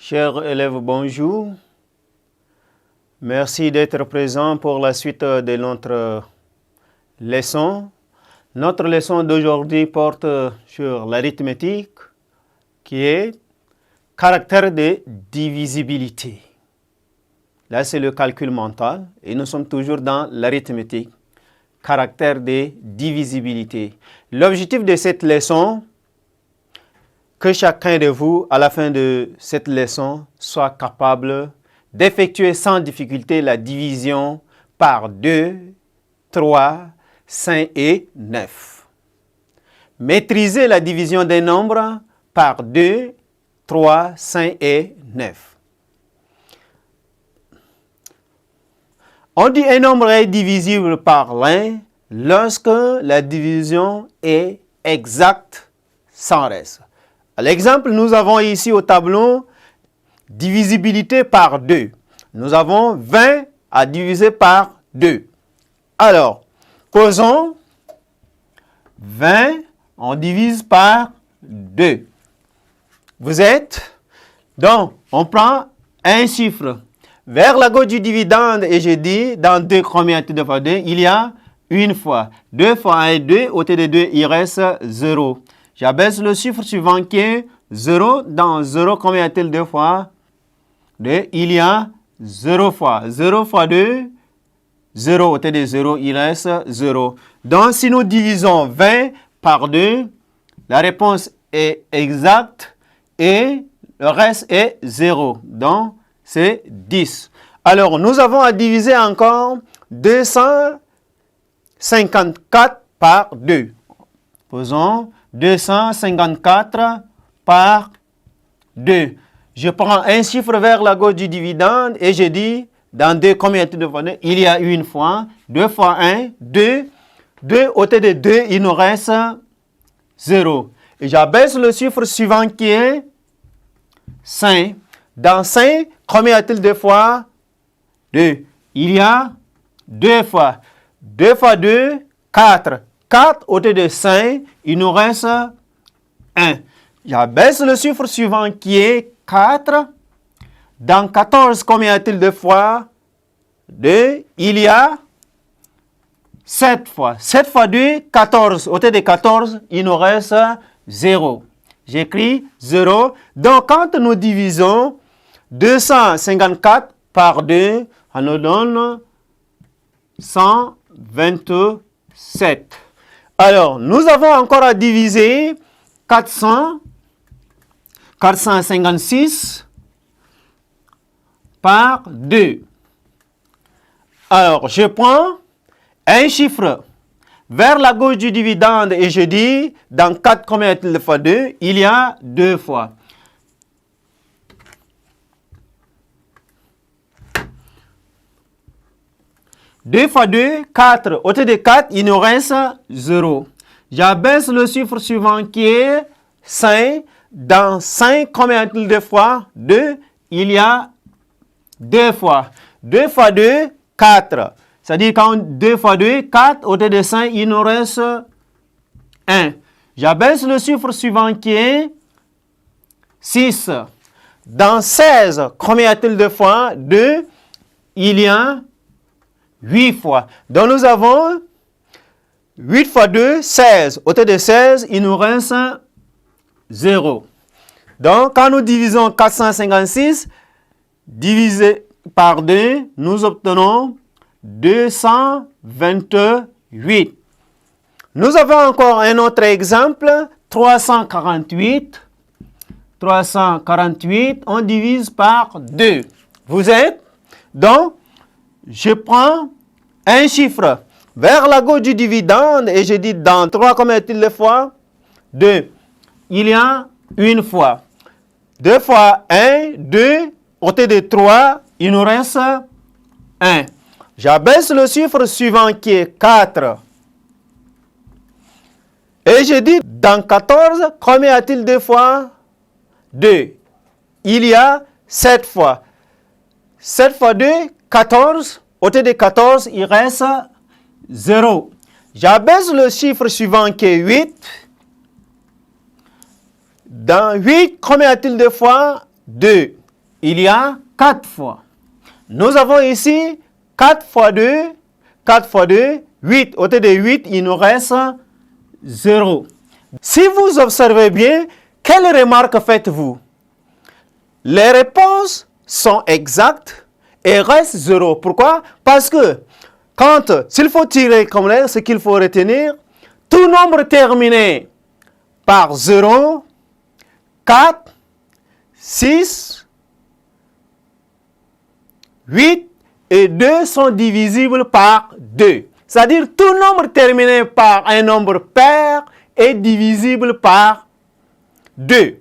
Chers élèves, bonjour. Merci d'être présents pour la suite de notre leçon. Notre leçon d'aujourd'hui porte sur l'arithmétique, qui est caractère de divisibilité. Là, c'est le calcul mental et nous sommes toujours dans l'arithmétique, caractère de divisibilité. L'objectif de cette leçon, que chacun de vous, à la fin de cette leçon, soit capable d'effectuer sans difficulté la division par 2, 3, 5 et 9. Maîtriser la division des nombres par 2, 3, 5 et 9. On dit un nombre est divisible par l'un lorsque la division est exacte sans reste. L'exemple, nous avons ici au tableau divisibilité par 2. Nous avons 20 à diviser par 2. Alors, posons 20, on divise par 2. Vous êtes? Donc, on prend un chiffre. Vers la gauche du dividende, et je dis, dans 2, combien de fois 2? Il y a une fois. 2 fois 1 est 2, au côté de 2, il reste 0. J'abaisse le chiffre suivant qui est 0. Dans 0, combien y a-t-il 2 fois 2? Il y a 0 fois. 0 fois 2, 0. Au côté de 0, il reste 0. Donc, si nous divisons 20 par 2, la réponse est exacte et le reste est 0. Donc, c'est 10. Alors, nous avons à diviser encore 254 par 2. Posons 254 par 2. Je prends un chiffre vers la gauche du dividende et je dis, dans 2, combien de fois 2? Il y a une fois. 2 fois 1, 2. 2, au côté de 2, il nous reste 0. Et j'abaisse le chiffre suivant qui est 5. Dans 5, combien y a-t-il 2 fois 2? Il y a 2 fois. 2 fois 2, 4. 4 au côté de 5, il nous reste 1. J'abaisse le chiffre suivant qui est 4. Dans 14, combien y a-t-il 2 fois 2? Il y a 7 fois. 7 fois 2, 14. Au côté de 14, il nous reste 0. J'écris 0. Donc, quand nous divisons 254 par 2, on nous donne 127. Alors, nous avons encore à diviser 456 par 2. Alors, je prends un chiffre vers la gauche du dividende et je dis, dans 4, combien y a-t-il de fois 2? Il y a 2 fois. Deux fois 2, 4. Au côté de 4, il nous reste 0. J'abaisse le chiffre suivant qui est 5. Dans 5, combien y a-t-il de fois 2? Il y a 2 fois. 2 fois 2, 4. C'est-à-dire quand 2 fois 2, 4. Au côté de 5, il nous reste 1. J'abaisse le chiffre suivant qui est 6. Dans 16, combien y a-t-il de fois 2? Il y a 8 fois. Donc, nous avons 8 fois 2, 16. Au côté de 16, il nous reste 0. Donc, quand nous divisons 456, divisé par 2, nous obtenons 228. Nous avons encore un autre exemple, 348. 348, on divise par 2. Vous êtes? Donc, je prends un chiffre vers la gauche du dividende et je dis dans 3, combien y a-t-il de fois 2. Il y a une fois. 2 fois 1, 2. Au côté de 3, il nous reste 1. J'abaisse le chiffre suivant qui est 4. Et je dis dans 14, combien y a-t-il de fois 2. Il y a 7 fois. 7 fois 2, 14. Au côté de 14, il reste 0. J'abaisse le chiffre suivant qui est 8. Dans 8, combien y a-t-il de fois 2? il y a 4 fois. Nous avons ici 4 fois 2, 4 fois 2, 8. Au lieu de 8, il nous reste 0. Si vous observez bien, quelle remarque faites-vous? Les réponses sont exactes et restent 0. Pourquoi? Parce que s'il faut tirer comme l'air, ce qu'il faut retenir, tout nombre terminé par 0, 4, 6, 8 et 2 sont divisibles par 2. C'est-à-dire tout nombre terminé par un nombre pair est divisible par 2.